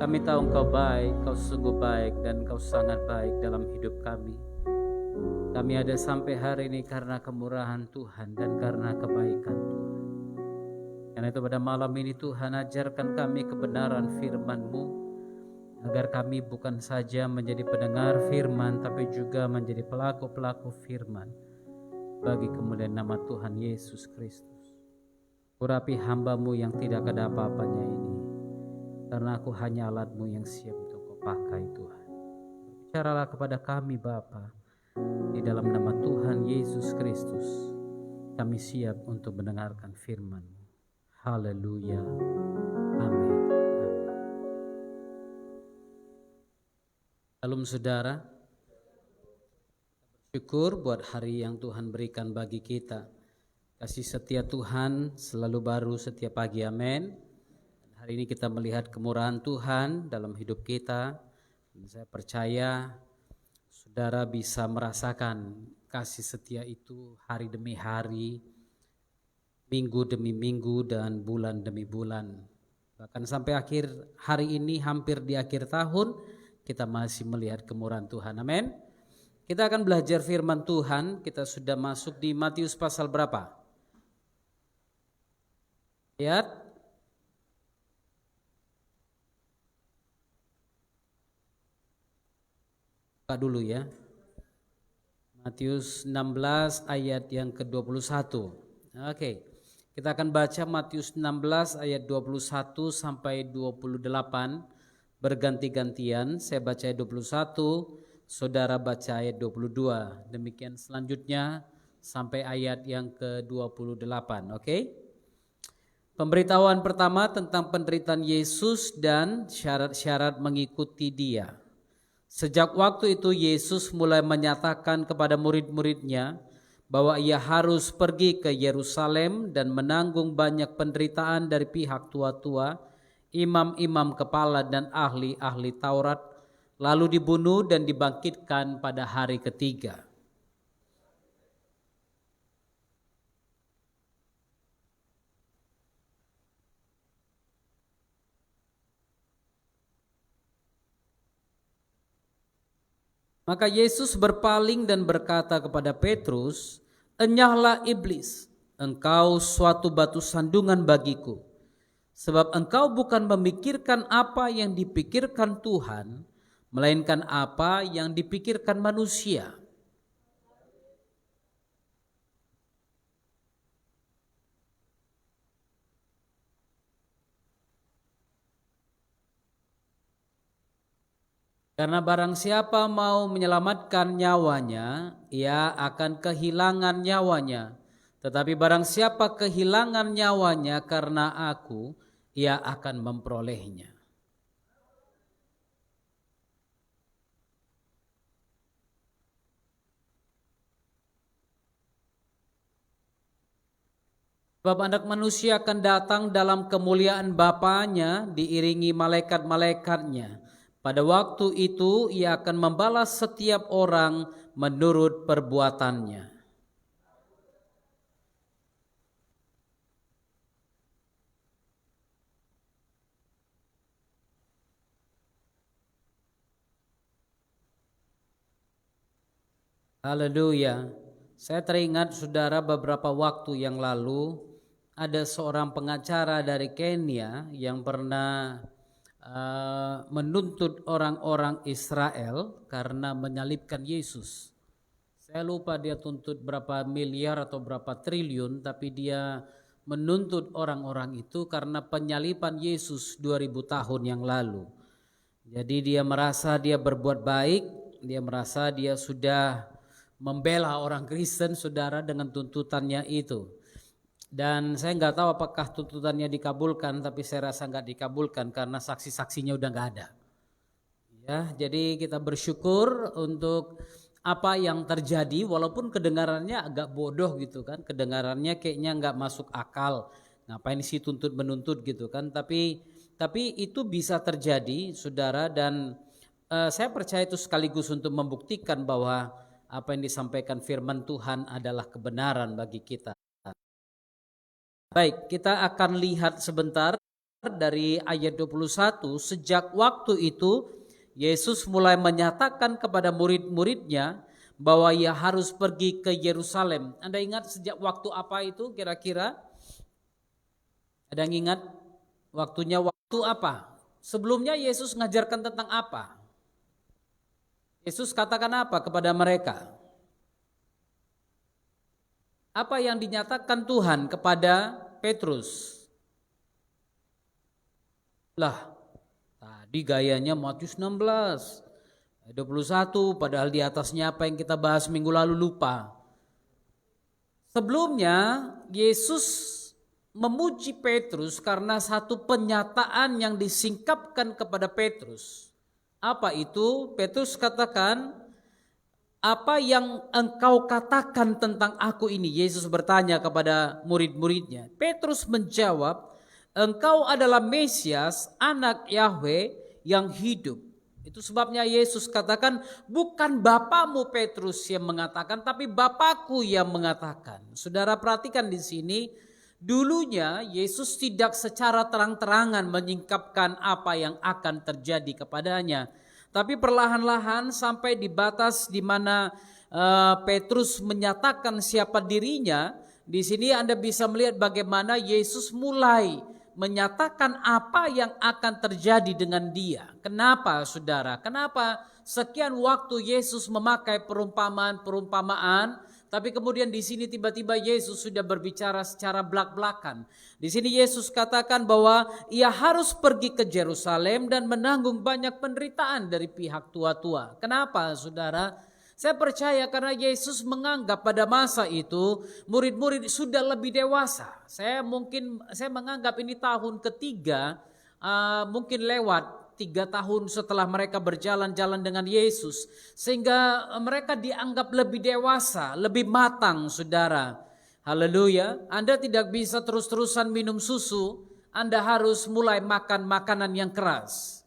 Kami tahu Engkau baik, Engkau sungguh baik, dan Engkau sangat baik dalam hidup kami. Kami ada sampai hari ini karena kemurahan Tuhan dan karena kebaikan Tuhan. Karena itu pada malam ini Tuhan, ajarkan kami kebenaran firman-Mu, agar kami bukan saja menjadi pendengar firman, tapi juga menjadi pelaku-pelaku firman bagi kemuliaan nama Tuhan Yesus Kristus. Urapi hamba-Mu yang tidak ada apa-apanya ini, karena aku hanya alat-Mu yang siap untuk Kau pakai Tuhan. Bicaralah kepada kami Bapa, di dalam nama Tuhan Yesus Kristus, kami siap untuk mendengarkan firman-Mu. Haleluya. Amin. Salam saudara, bersyukur buat hari yang Tuhan berikan bagi kita. Kasih setia Tuhan selalu baru setiap pagi, amin. Hari ini kita melihat kemurahan Tuhan dalam hidup kita. Dan saya percaya saudara bisa merasakan kasih setia itu hari demi hari, minggu demi minggu, dan bulan demi bulan. Bahkan sampai akhir hari ini, hampir di akhir tahun, kita masih melihat kemurahan Tuhan, amin. Kita akan belajar firman Tuhan. Kita sudah masuk di Matius pasal berapa? Lihat. Buka dulu ya. Matius 16 ayat yang ke-21. Oke. Kita akan baca Matius 16 ayat 21 sampai 28 berganti-gantian. Saya baca ayat 21, saudara baca ayat 22. Demikian selanjutnya sampai ayat yang ke-28. Oke? Pemberitahuan pertama tentang penderitaan Yesus dan syarat-syarat mengikuti Dia. Sejak waktu itu Yesus mulai menyatakan kepada murid-muridnya bahwa Ia harus pergi ke Yerusalem dan menanggung banyak penderitaan dari pihak tua-tua, imam-imam kepala dan ahli-ahli Taurat, lalu dibunuh dan dibangkitkan pada hari ketiga. Maka Yesus berpaling dan berkata kepada Petrus, "Enyahlah iblis, engkau suatu batu sandungan bagiku, sebab engkau bukan memikirkan apa yang dipikirkan Tuhan, melainkan apa yang dipikirkan manusia." Karena barang siapa mau menyelamatkan nyawanya, ia akan kehilangan nyawanya. Tetapi barang siapa kehilangan nyawanya karena aku, ia akan memperolehnya. Sebab anak manusia akan datang dalam kemuliaan Bapanya diiringi malaikat-malaikatnya. Pada waktu itu ia akan membalas setiap orang menurut perbuatannya. Haleluya. Saya teringat saudara, beberapa waktu yang lalu ada seorang pengacara dari Kenya yang pernah menuntut orang-orang Israel karena menyalibkan Yesus. Saya lupa dia tuntut berapa miliar atau berapa triliun, tapi dia menuntut orang-orang itu karena penyaliban Yesus 2000 tahun yang lalu. Jadi dia merasa dia berbuat baik, dia merasa dia sudah membela orang Kristen saudara dengan tuntutannya itu. Dan saya nggak tahu apakah tuntutannya dikabulkan, tapi saya rasa nggak dikabulkan karena saksi-saksinya udah nggak ada. Ya, jadi kita bersyukur untuk apa yang terjadi, walaupun kedengarannya agak bodoh gitu kan, kedengarannya kayaknya nggak masuk akal. Ngapain sih tuntut menuntut gitu kan? Tapi itu bisa terjadi, saudara, dan saya percaya itu sekaligus untuk membuktikan bahwa apa yang disampaikan firman Tuhan adalah kebenaran bagi kita. Baik, kita akan lihat sebentar dari ayat 21, sejak waktu itu Yesus mulai menyatakan kepada murid-muridnya bahwa ia harus pergi ke Yerusalem. Anda ingat sejak waktu apa itu kira-kira? Ada yang ingat waktunya waktu apa? Sebelumnya Yesus mengajarkan tentang apa? Yesus katakan apa kepada mereka? Apa yang dinyatakan Tuhan kepada Petrus? Lah, tadi gayanya Matius 16, 21, padahal di atasnya apa yang kita bahas minggu lalu lupa. Sebelumnya Yesus memuji Petrus karena satu penyataan yang disingkapkan kepada Petrus. Apa itu? Petrus katakan, apa yang engkau katakan tentang aku ini? Yesus bertanya kepada murid-muridnya. Petrus menjawab, engkau adalah Mesias, anak Yahweh yang hidup. Itu sebabnya Yesus katakan, bukan bapamu Petrus yang mengatakan, tapi Bapakku yang mengatakan. Saudara perhatikan di sini, dulunya Yesus tidak secara terang-terangan menyingkapkan apa yang akan terjadi kepadanya. Tapi perlahan-lahan sampai di batas di mana Petrus menyatakan siapa dirinya. Di sini Anda bisa melihat bagaimana Yesus mulai menyatakan apa yang akan terjadi dengan dia. Kenapa saudara? Kenapa sekian waktu Yesus memakai perumpamaan-perumpamaan, tapi kemudian di sini tiba-tiba Yesus sudah berbicara secara belak-belakan. Di sini Yesus katakan bahwa ia harus pergi ke Yerusalem dan menanggung banyak penderitaan dari pihak tua-tua. Kenapa saudara? Saya percaya karena Yesus menganggap pada masa itu murid-murid sudah lebih dewasa. Saya menganggap ini tahun ketiga, mungkin lewat 3 tahun setelah mereka berjalan-jalan dengan Yesus, sehingga mereka dianggap lebih dewasa, lebih matang saudara. Haleluya. Anda tidak bisa terus-terusan minum susu, Anda harus mulai makan makanan yang keras.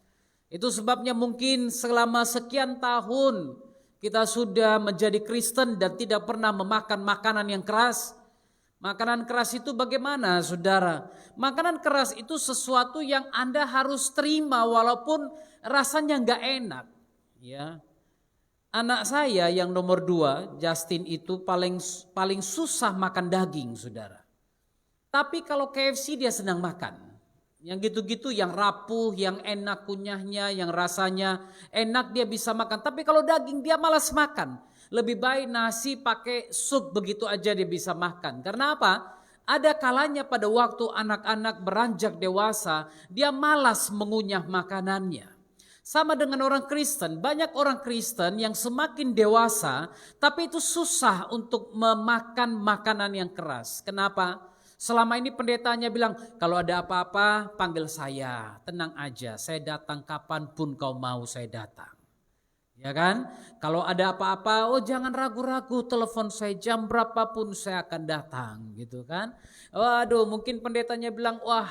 Itu sebabnya mungkin selama sekian tahun kita sudah menjadi Kristen dan tidak pernah memakan makanan yang keras. Makanan keras itu bagaimana saudara? Makanan keras itu sesuatu yang Anda harus terima walaupun rasanya gak enak. Ya. Anak saya yang nomor 2, Justin itu paling susah makan daging saudara. Tapi kalau KFC dia senang makan. Yang gitu-gitu yang rapuh, yang enak kunyahnya, yang rasanya enak dia bisa makan. Tapi kalau daging dia malas makan. Lebih baik nasi pakai sup begitu aja dia bisa makan. Karena apa? Ada kalanya pada waktu anak-anak beranjak dewasa, dia malas mengunyah makanannya. Sama dengan orang Kristen, banyak orang Kristen yang semakin dewasa, tapi itu susah untuk memakan makanan yang keras. Kenapa? Selama ini pendetanya bilang, kalau ada apa-apa panggil saya, tenang aja, saya datang kapanpun kau mau saya datang. Ya kan? Kalau ada apa-apa, oh jangan ragu-ragu, telepon saya jam berapapun saya akan datang, gitu kan? Waduh, mungkin pendetanya bilang, wah,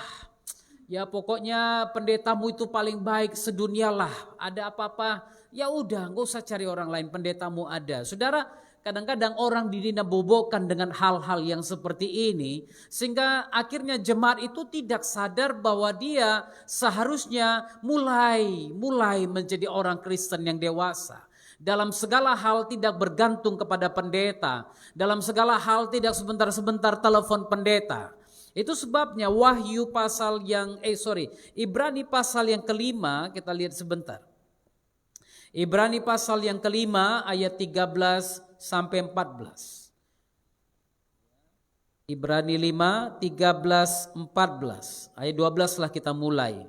ya pokoknya pendetamu itu paling baik sedunia lah. Ada apa-apa, ya udah, nggak usah cari orang lain, pendetamu ada. Saudara, kadang-kadang orang dinabobokan dengan hal-hal yang seperti ini, sehingga akhirnya jemaat itu tidak sadar bahwa dia seharusnya mulai menjadi orang Kristen yang dewasa. Dalam segala hal tidak bergantung kepada pendeta, dalam segala hal tidak sebentar-sebentar telepon pendeta. Itu sebabnya Ibrani pasal yang kelima, kita lihat sebentar. Ibrani pasal yang kelima ayat 13 sampai 14. Ibrani 5, 13, 14. Ayat 12 lah kita mulai.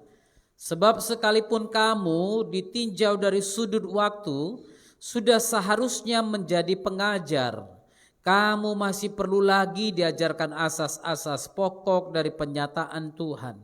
Sebab sekalipun kamu ditinjau dari sudut waktu, sudah seharusnya menjadi pengajar. Kamu masih perlu lagi diajarkan asas-asas pokok dari penyataan Tuhan.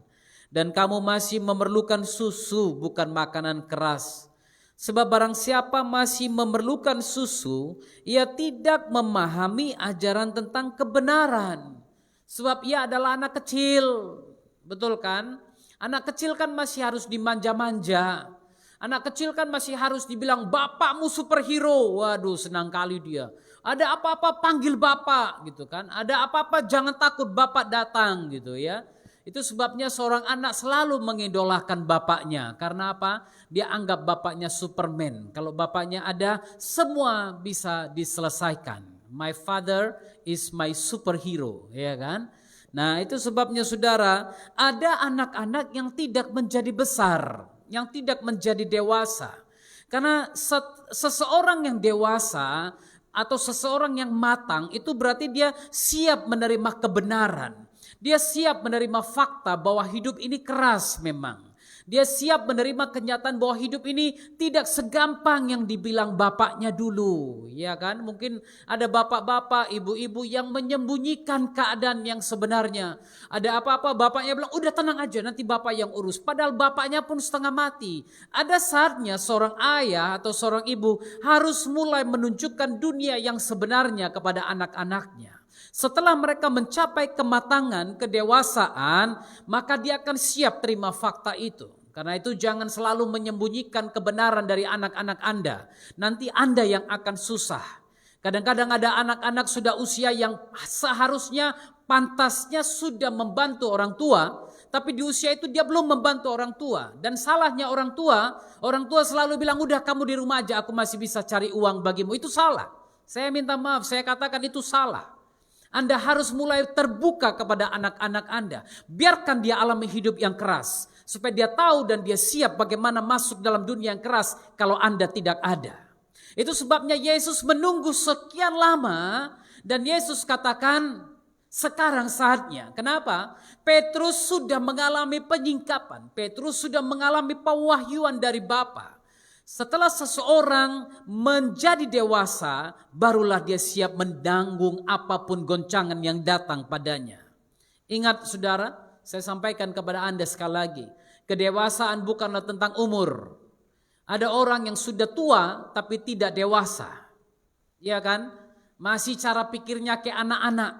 Dan kamu masih memerlukan susu, bukan makanan keras. Sebab barang siapa masih memerlukan susu, ia tidak memahami ajaran tentang kebenaran. Sebab ia adalah anak kecil. Betul kan? Anak kecil kan masih harus dimanja-manja. Anak kecil kan masih harus dibilang bapakmu superhero. Waduh, senang kali dia. Ada apa-apa panggil bapak gitu kan. Ada apa-apa jangan takut bapak datang gitu ya. Itu sebabnya seorang anak selalu mengidolakan bapaknya. Karena apa? Dia anggap bapaknya Superman. Kalau bapaknya ada, semua bisa diselesaikan. My father is my superhero, ya kan? Nah, itu sebabnya saudara, ada anak-anak yang tidak menjadi besar, yang tidak menjadi dewasa. Karena seseorang yang dewasa atau seseorang yang matang itu berarti dia siap menerima kebenaran. Dia siap menerima fakta bahwa hidup ini keras memang. Dia siap menerima kenyataan bahwa hidup ini tidak segampang yang dibilang bapaknya dulu. Ya kan? Mungkin ada bapak-bapak, ibu-ibu yang menyembunyikan keadaan yang sebenarnya. Ada apa-apa bapaknya bilang, udah tenang aja nanti bapak yang urus. Padahal bapaknya pun setengah mati. Ada saatnya seorang ayah atau seorang ibu harus mulai menunjukkan dunia yang sebenarnya kepada anak-anaknya. Setelah mereka mencapai kematangan, kedewasaan, maka dia akan siap terima fakta itu. Karena itu jangan selalu menyembunyikan kebenaran dari anak-anak Anda. Nanti Anda yang akan susah. Kadang-kadang ada anak-anak sudah usia yang seharusnya pantasnya sudah membantu orang tua. Tapi di usia itu dia belum membantu orang tua. Dan salahnya orang tua selalu bilang, udah kamu di rumah aja, aku masih bisa cari uang bagimu. Itu salah. Saya minta maaf, saya katakan itu salah. Anda harus mulai terbuka kepada anak-anak Anda. Biarkan dia alami hidup yang keras. Supaya dia tahu dan dia siap bagaimana masuk dalam dunia yang keras kalau Anda tidak ada. Itu sebabnya Yesus menunggu sekian lama. Dan Yesus katakan sekarang saatnya. Kenapa? Petrus sudah mengalami penyingkapan. Petrus sudah mengalami pewahyuan dari Bapa. Setelah seseorang menjadi dewasa, barulah dia siap menanggung apapun goncangan yang datang padanya. Ingat saudara, saya sampaikan kepada Anda sekali lagi, kedewasaan bukanlah tentang umur. Ada orang yang sudah tua tapi tidak dewasa. Ya kan? Masih cara pikirnya kayak anak-anak.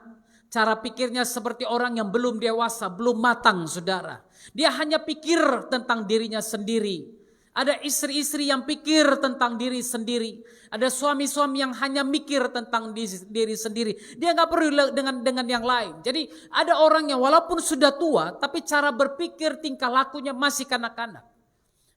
Cara pikirnya seperti orang yang belum dewasa, belum matang saudara. Dia hanya pikir tentang dirinya sendiri. Ada istri-istri yang pikir tentang diri sendiri. Ada suami-suami yang hanya mikir tentang diri sendiri. Dia nggak perlu dengan yang lain. Jadi ada orang yang walaupun sudah tua, tapi cara berpikir tingkah lakunya masih kanak-kanak.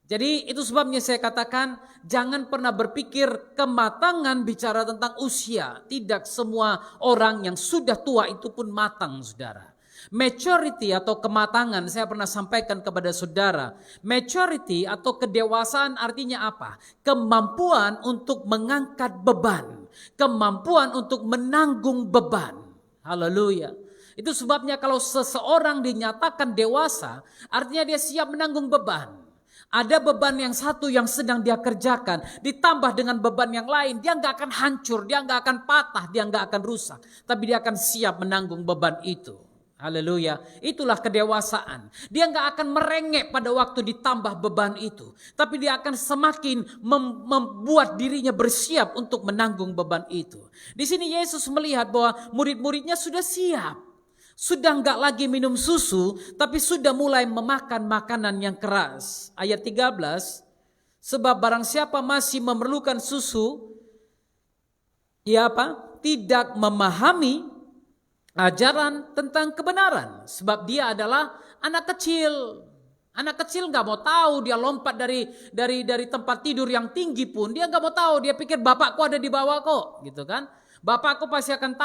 Jadi itu sebabnya saya katakan jangan pernah berpikir kematangan bicara tentang usia. Tidak semua orang yang sudah tua itu pun matang saudara. Maturity atau kematangan saya pernah sampaikan kepada saudara. Maturity atau kedewasaan artinya apa? Kemampuan untuk mengangkat beban. Kemampuan untuk menanggung beban. Haleluya. Itu sebabnya kalau seseorang dinyatakan dewasa, artinya dia siap menanggung beban. Ada beban yang satu yang sedang dia kerjakan, ditambah dengan beban yang lain, dia nggak akan hancur, dia nggak akan patah, dia nggak akan rusak. Tapi dia akan siap menanggung beban itu. Haleluya, itulah kedewasaan. Dia nggak akan merengek pada waktu ditambah beban itu. Tapi dia akan semakin membuat dirinya bersiap untuk menanggung beban itu. Di sini Yesus melihat bahwa murid-muridnya sudah siap. Sudah nggak lagi minum susu, tapi sudah mulai memakan makanan yang keras. Ayat 13, sebab barang siapa masih memerlukan susu, ia tidak memahami ajaran tentang kebenaran. Sebab dia adalah anak kecil. Anak kecil nggak mau tahu, dia lompat dari tempat tidur yang tinggi pun dia nggak mau tahu. Dia pikir bapakku ada di bawah kok, gitu kan? Bapakku pasti akan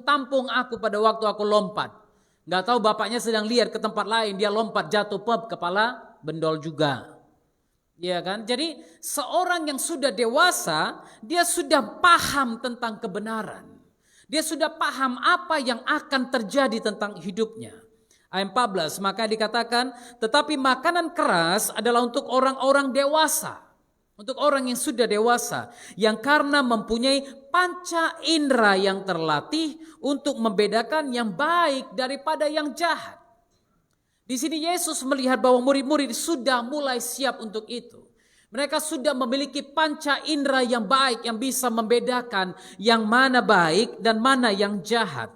tampung aku pada waktu aku lompat. Nggak tahu bapaknya sedang lihat ke tempat lain, dia lompat jatuh kepala bendol juga. Ya kan? Jadi seorang yang sudah dewasa, dia sudah paham tentang kebenaran. Dia sudah paham apa yang akan terjadi tentang hidupnya. Ayat 14, maka dikatakan, tetapi makanan keras adalah untuk orang-orang dewasa. Untuk orang yang sudah dewasa, yang karena mempunyai panca indera yang terlatih untuk membedakan yang baik daripada yang jahat. Di sini Yesus melihat bahwa murid-murid sudah mulai siap untuk itu. Mereka sudah memiliki panca indera yang baik yang bisa membedakan yang mana baik dan mana yang jahat.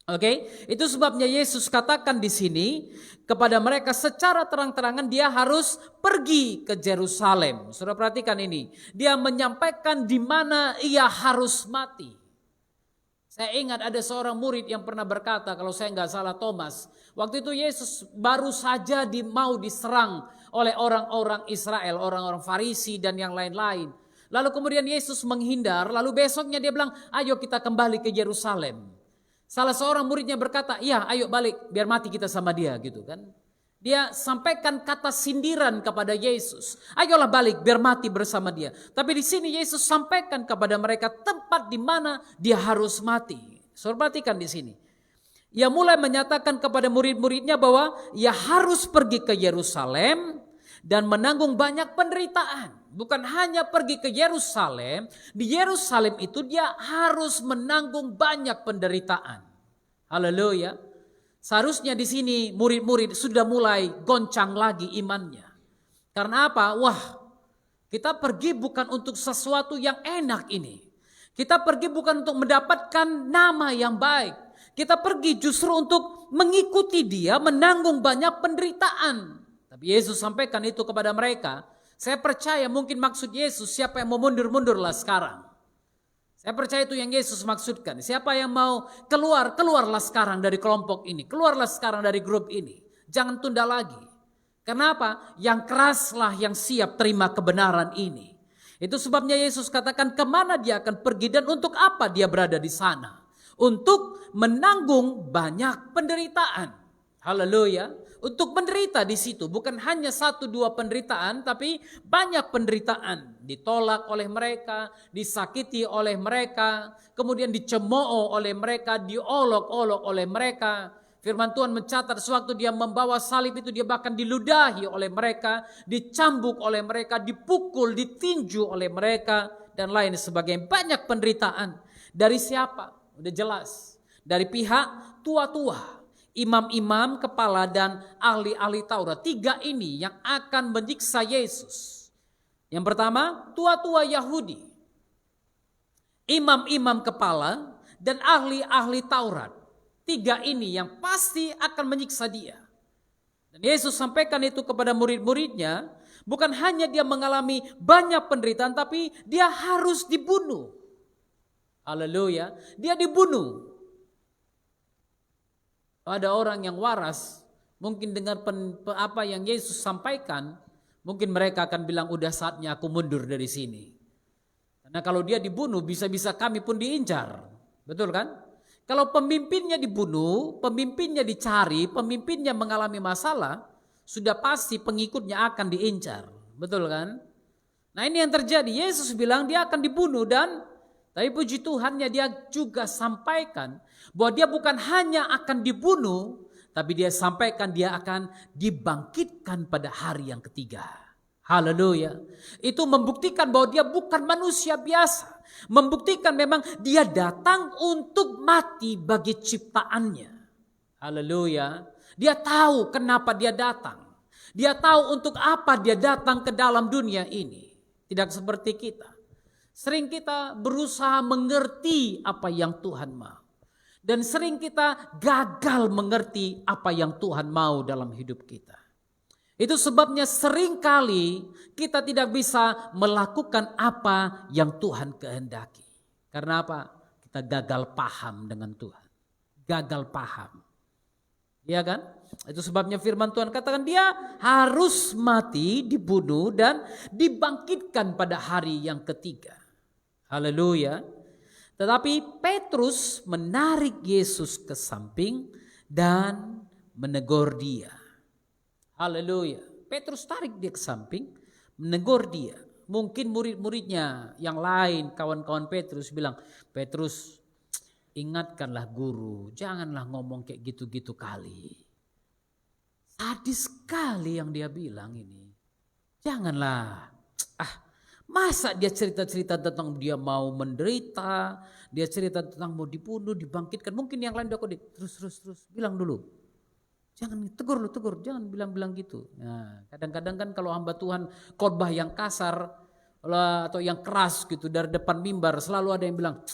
Oke, itu sebabnya Yesus katakan di sini kepada mereka secara terang-terangan dia harus pergi ke Yerusalem. Saudara perhatikan ini, dia menyampaikan di mana ia harus mati. Saya ingat ada seorang murid yang pernah berkata, kalau saya nggak salah Thomas, waktu itu Yesus baru saja mau diserang oleh orang-orang Israel, orang-orang Farisi dan yang lain-lain. Lalu kemudian Yesus menghindar, lalu besoknya dia bilang, ayo kita kembali ke Yerusalem. Salah seorang muridnya berkata, iya ayo balik biar mati kita sama dia gitu kan. Dia sampaikan kata sindiran kepada Yesus. Ayolah balik biar mati bersama dia. Tapi di sini Yesus sampaikan kepada mereka tempat di mana dia harus mati. Saudara perhatikan di sini. Ia mulai menyatakan kepada murid-muridnya bahwa ia harus pergi ke Yerusalem dan menanggung banyak penderitaan. Bukan hanya pergi ke Yerusalem, di Yerusalem itu dia harus menanggung banyak penderitaan. Haleluya. Seharusnya di sini murid-murid sudah mulai goncang lagi imannya. Karena apa? Wah, kita pergi bukan untuk sesuatu yang enak ini. Kita pergi bukan untuk mendapatkan nama yang baik. Kita pergi justru untuk mengikuti dia, menanggung banyak penderitaan. Tapi Yesus sampaikan itu kepada mereka. Saya percaya mungkin maksud Yesus siapa yang mau mundur-mundurlah sekarang. Saya percaya itu yang Yesus maksudkan. Siapa yang mau keluar, keluarlah sekarang dari kelompok ini. Keluarlah sekarang dari grup ini. Jangan tunda lagi. Kenapa? Yang keraslah yang siap terima kebenaran ini. Itu sebabnya Yesus katakan kemana dia akan pergi dan untuk apa dia berada di sana. Untuk menanggung banyak penderitaan. Haleluya. Untuk menderita di situ bukan hanya 1-2 penderitaan tapi banyak penderitaan. Ditolak oleh mereka, disakiti oleh mereka, kemudian dicemooh oleh mereka, diolok-olok oleh mereka. Firman Tuhan mencatat sewaktu dia membawa salib itu dia bahkan diludahi oleh mereka, dicambuk oleh mereka, dipukul, ditinju oleh mereka dan lain sebagainya. Banyak penderitaan. Dari siapa? Udah jelas. Dari pihak tua-tua. Imam-imam, kepala dan ahli-ahli Taurat. 3 ini yang akan menyiksa Yesus. Yang pertama, tua-tua Yahudi. Imam-imam kepala dan ahli-ahli Taurat. 3 ini yang pasti akan menyiksa dia. Dan Yesus sampaikan itu kepada murid-muridnya. Bukan hanya dia mengalami banyak penderitaan, tapi dia harus dibunuh. Haleluya, dia dibunuh. Ada orang yang waras, mungkin dengar apa yang Yesus sampaikan, mungkin mereka akan bilang udah saatnya aku mundur dari sini. Karena kalau dia dibunuh bisa-bisa kami pun diincar. Betul kan? Kalau pemimpinnya dibunuh, pemimpinnya dicari, pemimpinnya mengalami masalah, sudah pasti pengikutnya akan diincar. Betul kan? Nah ini yang terjadi. Yesus bilang dia akan dibunuh tapi puji Tuhannya dia juga sampaikan bahwa dia bukan hanya akan dibunuh, tapi dia sampaikan dia akan dibangkitkan pada hari yang ketiga. Haleluya. Itu membuktikan bahwa dia bukan manusia biasa. Membuktikan memang dia datang untuk mati bagi ciptaannya. Haleluya. Dia tahu kenapa dia datang. Dia tahu untuk apa dia datang ke dalam dunia ini. Tidak seperti kita. Sering kita berusaha mengerti apa yang Tuhan mau. Dan sering kita gagal mengerti apa yang Tuhan mau dalam hidup kita. Itu sebabnya seringkali kita tidak bisa melakukan apa yang Tuhan kehendaki. Karena apa? Kita gagal paham dengan Tuhan. Gagal paham. Iya kan? Itu sebabnya firman Tuhan katakan dia harus mati, dibunuh dan dibangkitkan pada hari yang ketiga. Haleluya. Tetapi Petrus menarik Yesus ke samping dan menegur dia. Haleluya. Petrus tarik dia ke samping, menegur dia. Mungkin murid-muridnya yang lain, kawan-kawan Petrus bilang, Petrus ingatkanlah guru, janganlah ngomong kayak gitu-gitu kali. Sadis sekali yang dia bilang ini. Janganlah. Masa dia cerita-cerita tentang dia mau menderita, dia cerita tentang mau dibunuh, dibangkitkan. Mungkin yang lain udah kok terus bilang dulu. Jangan tegur, jangan bilang-bilang gitu. Nah, kadang-kadang kan kalau hamba Tuhan khotbah yang kasar atau yang keras gitu dari depan mimbar, selalu ada yang bilang,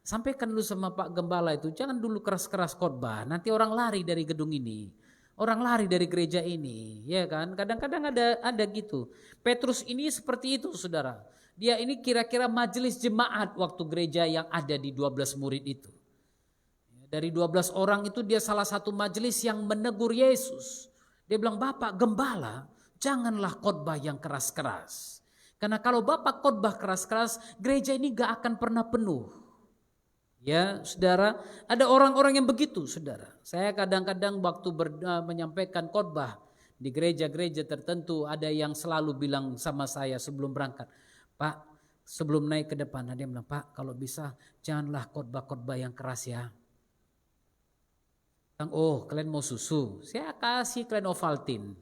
sampaikan dulu sama Pak Gembala itu, jangan dulu keras-keras khotbah, nanti orang lari dari gedung ini. Orang lari dari gereja ini, ya kan? Kadang-kadang ada gitu. Petrus ini seperti itu, saudara. Dia ini kira-kira majelis jemaat waktu gereja yang ada di 12 murid itu. Dari 12 orang itu dia salah satu majelis yang menegur Yesus. Dia bilang, Bapak Gembala, janganlah khotbah yang keras-keras. Karena kalau Bapak khotbah keras-keras, gereja ini gak akan pernah penuh. Ya saudara, ada orang-orang yang begitu saudara. Saya kadang-kadang waktu menyampaikan khotbah di gereja-gereja tertentu, ada yang selalu bilang sama saya sebelum berangkat, Pak, sebelum naik ke depan, ada yang bilang, Pak kalau bisa janganlah khotbah-khotbah yang keras ya. Oh kalian mau susu, saya kasih kalian Ovaltine.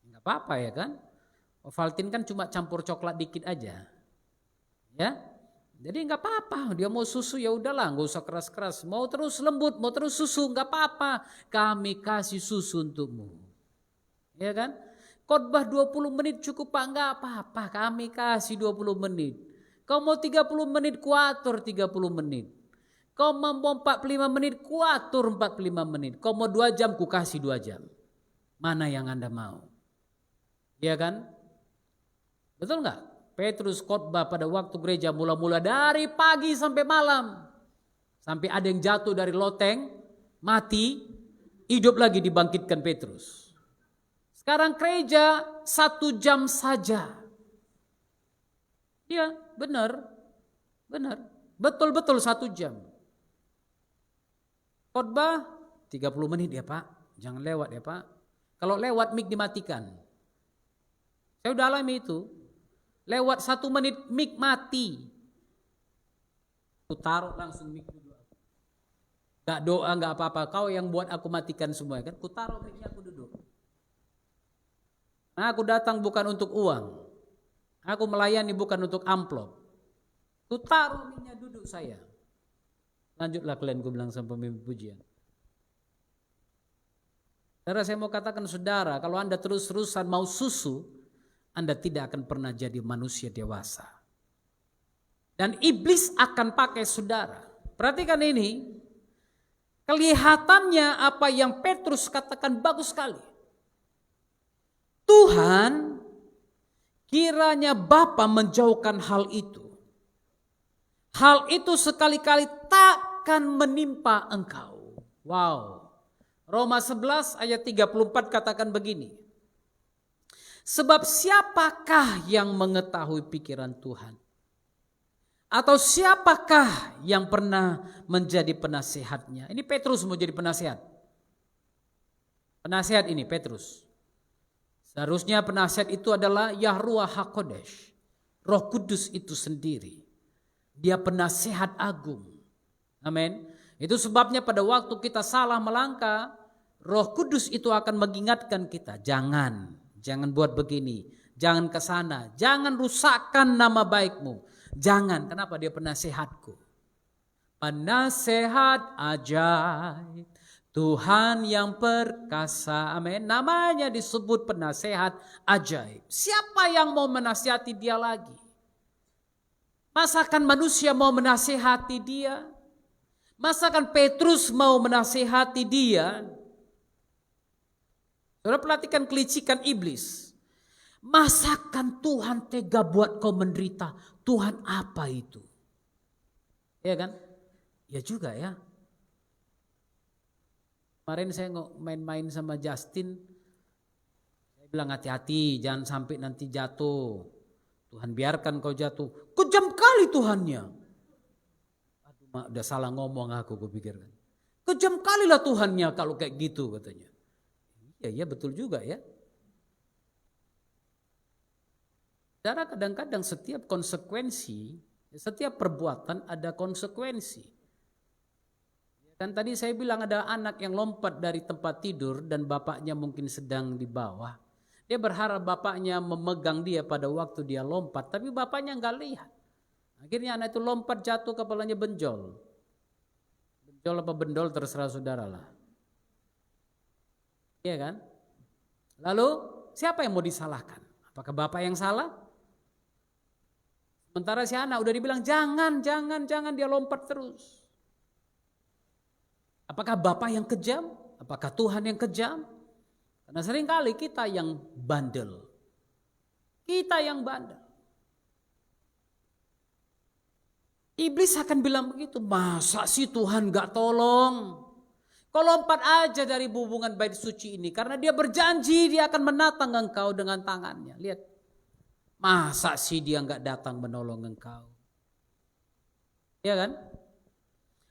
Nggak apa-apa ya kan. Ovaltine kan cuma campur coklat dikit aja. Ya. Jadi nggak apa-apa, dia mau susu ya udahlah, nggak usah keras-keras. Mau terus lembut, mau terus susu, nggak apa-apa. Kami kasih susu untukmu. Ya kan? Khotbah 20 menit cukup Pak, nggak apa-apa. Kami kasih 20 menit. Kau mau 30 menit, kuatur 30 menit. Kau mau 45 menit, kuatur 45 menit. Kau mau 2 jam, ku kasih 2 jam. Mana yang Anda mau? Iya kan? Betul nggak? Petrus khotbah pada waktu gereja mula-mula dari pagi sampai malam. Sampai ada yang jatuh dari loteng, mati, hidup lagi dibangkitkan Petrus. Sekarang gereja 1 jam saja. Iya, benar. Benar. Betul-betul 1 jam. Khotbah 30 menit ya Pak, jangan lewat ya Pak. Kalau lewat mic dimatikan. Saya udah alami itu. Lewat 1 menit mic mati. Aku taruh langsung mic dulu. Gak doa gak apa-apa, kau yang buat aku matikan semua kan. Ku taruh micnya, aku duduk. Nah, aku datang bukan untuk uang. Aku melayani bukan untuk amplop. Ku taruh micnya, duduk saya. Lanjutlah kalian, gue bilang sama pemimpin pujian. Saudara, saya mau katakan saudara, kalau Anda terus-terusan mau susu, Anda tidak akan pernah jadi manusia dewasa. Dan iblis akan pakai saudara. Perhatikan ini, kelihatannya apa yang Petrus katakan bagus sekali. Tuhan, kiranya Bapa menjauhkan hal itu. Hal itu sekali-kali takkan menimpa engkau. Wow. Roma 11 ayat 34 katakan begini. Sebab siapakah yang mengetahui pikiran Tuhan? Atau siapakah yang pernah menjadi penasehatnya? Ini Petrus mau jadi penasehat. Penasehat ini Petrus. Seharusnya penasehat itu adalah Yahruah HaKodesh. Roh Kudus itu sendiri. Dia penasehat agung. Amin. Itu sebabnya pada waktu kita salah melangkah, Roh Kudus itu akan mengingatkan kita. Jangan buat begini. Jangan ke sana. Jangan rusakkan nama baikmu. Jangan. Kenapa? Dia penasehatku. Penasehat ajaib. Tuhan yang perkasa. Amin. Namanya disebut penasehat ajaib. Siapa yang mau menasihati dia lagi? Masakan manusia mau menasihati dia? Masakan Petrus mau menasihati dia? Saudara perhatikan kelicikan iblis. Masakan Tuhan tega buat kau menderita? Tuhan apa itu? Ya kan? Ya juga ya. Kemarin saya main-main sama Justin. Saya bilang hati-hati jangan sampai nanti jatuh. Tuhan biarkan kau jatuh. Kejam kali Tuhannya. Aduh, udah salah ngomong aku pikirkan. Kejam kali lah Tuhannya kalau kayak gitu katanya. Ya betul juga ya. Saudara, kadang-kadang setiap konsekuensi, setiap perbuatan ada konsekuensi. Dan tadi saya bilang ada anak yang lompat dari tempat tidur dan bapaknya mungkin sedang di bawah. Dia berharap bapaknya memegang dia pada waktu dia lompat, tapi bapaknya enggak lihat. Akhirnya anak itu lompat, jatuh, kepalanya benjol. Benjol apa bendol terserah saudara lah. Iya kan? Lalu siapa yang mau disalahkan? Apakah bapak yang salah? Sementara si anak udah dibilang jangan dia lompat terus. Apakah bapak yang kejam? Apakah Tuhan yang kejam? Karena seringkali kita yang bandel. Kita yang bandel. Iblis akan bilang begitu, masa sih Tuhan gak tolong? Kau lompat aja dari hubungan bait suci ini, karena dia berjanji dia akan menatang engkau dengan tangannya. Lihat, masa sih dia gak datang menolong engkau? Ya kan?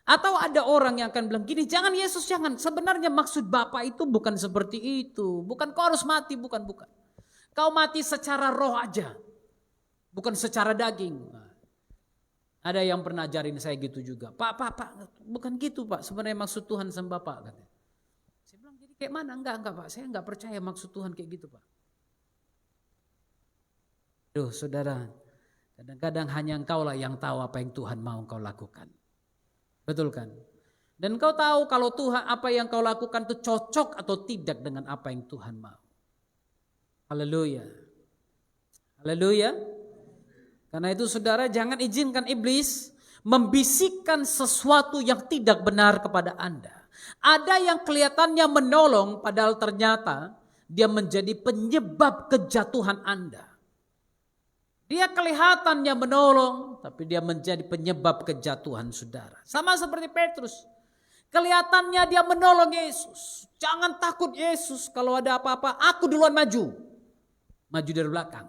Atau ada orang yang akan bilang gini, jangan Yesus jangan. Sebenarnya maksud Bapa itu bukan seperti itu. Bukan kau harus mati, bukan. Kau mati secara roh aja. Bukan secara daging. Ada yang pernah ajarin saya gitu juga. Pak, bukan gitu Pak. Sebenarnya maksud Tuhan sama Bapak. Katanya. Saya bilang jadi kayak mana? Enggak Pak. Saya enggak percaya maksud Tuhan kayak gitu Pak. Duh saudara. Kadang-kadang hanya engkau lah yang tahu apa yang Tuhan mau engkau lakukan. Betul kan? Dan engkau tahu kalau Tuhan apa yang kau lakukan itu cocok atau tidak dengan apa yang Tuhan mau. Haleluya. Haleluya. Karena itu saudara jangan izinkan iblis membisikkan sesuatu yang tidak benar kepada Anda. Ada yang kelihatannya menolong padahal ternyata dia menjadi penyebab kejatuhan Anda. Dia kelihatannya menolong tapi dia menjadi penyebab kejatuhan saudara. Sama seperti Petrus. Kelihatannya dia menolong Yesus. Jangan takut Yesus, kalau ada apa-apa aku duluan maju. Maju dari belakang.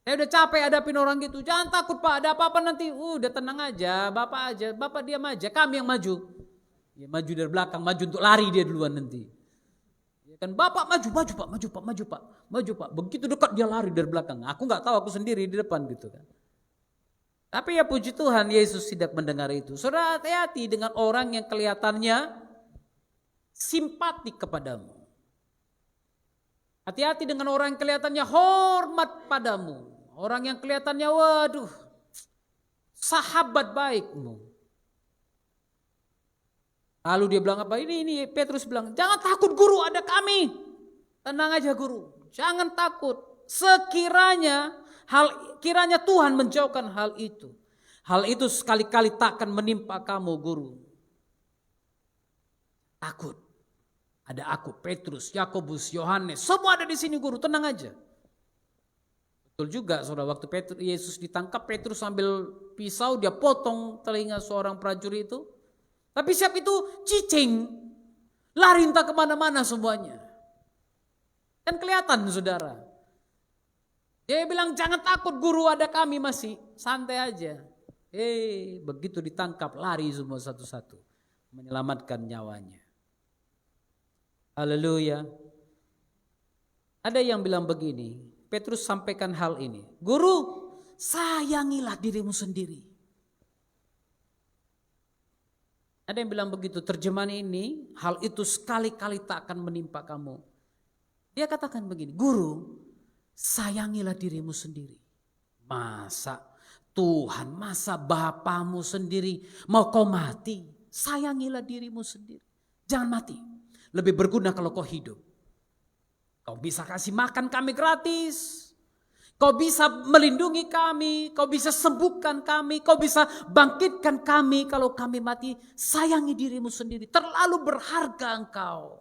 Saya udah capek hadapin orang gitu. Jangan takut Pak, ada apa-apa nanti. Udah tenang aja, Bapak diam aja. Kami yang maju. Ya, maju dari belakang, maju untuk lari dia duluan nanti. Ya kan Bapak maju Pak. Begitu dekat dia lari dari belakang. Aku nggak tahu, aku sendiri di depan gitu kan. Tapi ya puji Tuhan Yesus tidak mendengar itu. Saudara hati-hati dengan orang yang kelihatannya simpatik kepadamu. Hati-hati dengan orang yang kelihatannya hormat padamu. Orang yang kelihatannya waduh sahabat baikmu. Lalu dia bilang apa? Ini Petrus bilang, jangan takut guru, ada kami. Tenang aja guru, jangan takut. Kiranya Tuhan menjauhkan hal itu. Hal itu sekali-kali takkan menimpa kamu guru. Takut. Ada aku, Petrus, Yakobus, Yohanes, semua ada di sini guru, tenang aja. Betul juga saudara, waktu Yesus ditangkap, Petrus sambil pisau dia potong telinga seorang prajurit itu. Tapi siap itu cicing, lari entah kemana-mana semuanya. Kan kelihatan saudara. Dia bilang jangan takut guru, ada kami masih, santai aja. Begitu ditangkap lari semua satu-satu, menyelamatkan nyawanya. Haleluya. Ada yang bilang begini, Petrus sampaikan hal ini. Guru, sayangilah dirimu sendiri. Ada yang bilang begitu, terjemahan ini, hal itu sekali-kali tak akan menimpa kamu. Dia katakan begini, guru, sayangilah dirimu sendiri. Masa Tuhan, masa Bapamu sendiri mau kau mati? Sayangilah dirimu sendiri. Jangan mati. Lebih berguna kalau kau hidup. Kau bisa kasih makan kami gratis. Kau bisa melindungi kami. Kau bisa sembuhkan kami. Kau bisa bangkitkan kami kalau kami mati. Sayangi dirimu sendiri. Terlalu berharga engkau.